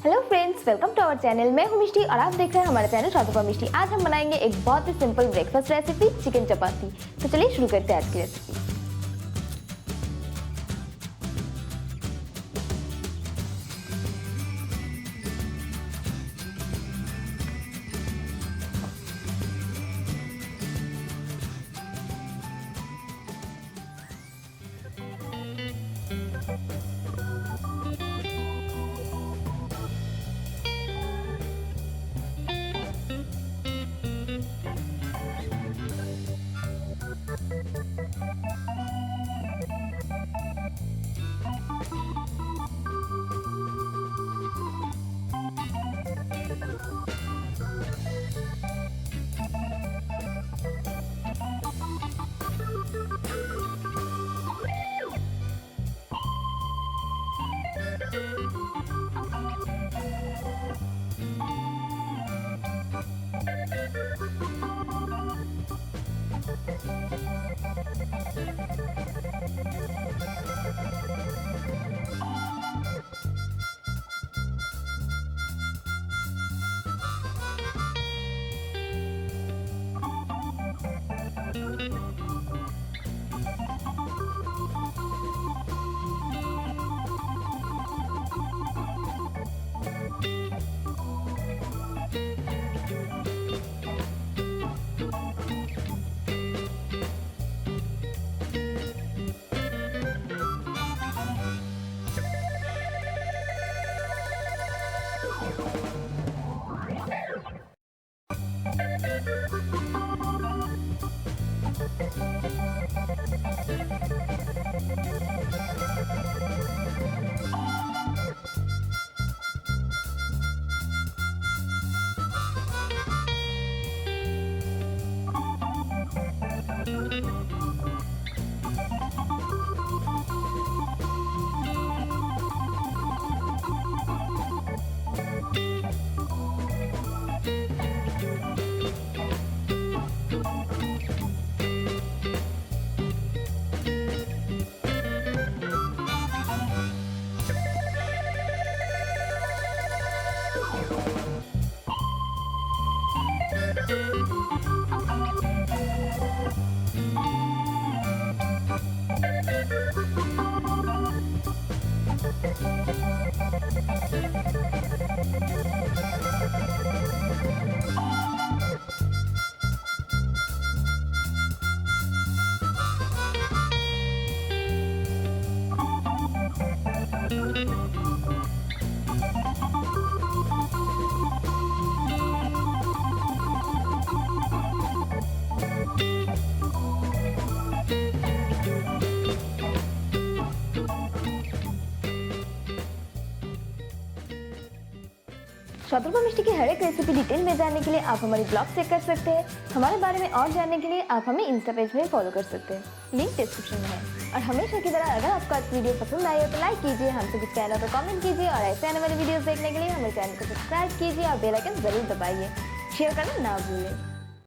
Hello friends, welcome to our channel. मैं हूं मिष्टी और आप देख रहे हैं हमारा चैनल शॉपिंग मिष्टी। आज हम बनाएंगे एक बहुत ही सिंपल ब्रेकफास्ट रेसिपी, चिकन चपाती। तो चलिए शुरू करते हैं आज की रेसिपी। शॉपिंग मिष्टी की हर एक रेसिपी डिटेल में जानने के लिए आप हमारे ब्लॉग चेक कर सकते हैं। हमारे बारे में और जानने के लिए आप हमें इंस्टा पेज में फॉलो कर सकते हैं, लिंक डिस्क्रिप्शन में है। और हमेशा की तरह अगर आपको आज वीडियो पसंद आई हो तो लाइक कीजिए, हमसे कुछ कहना तो कमेंट कीजिए और ऐसे आने वाली वीडियोस देखने के लिए हमारे चैनल को सब्सक्राइब कीजिए और बेल आइकन जरूर दबाइए। शेयर करना ना भूलें।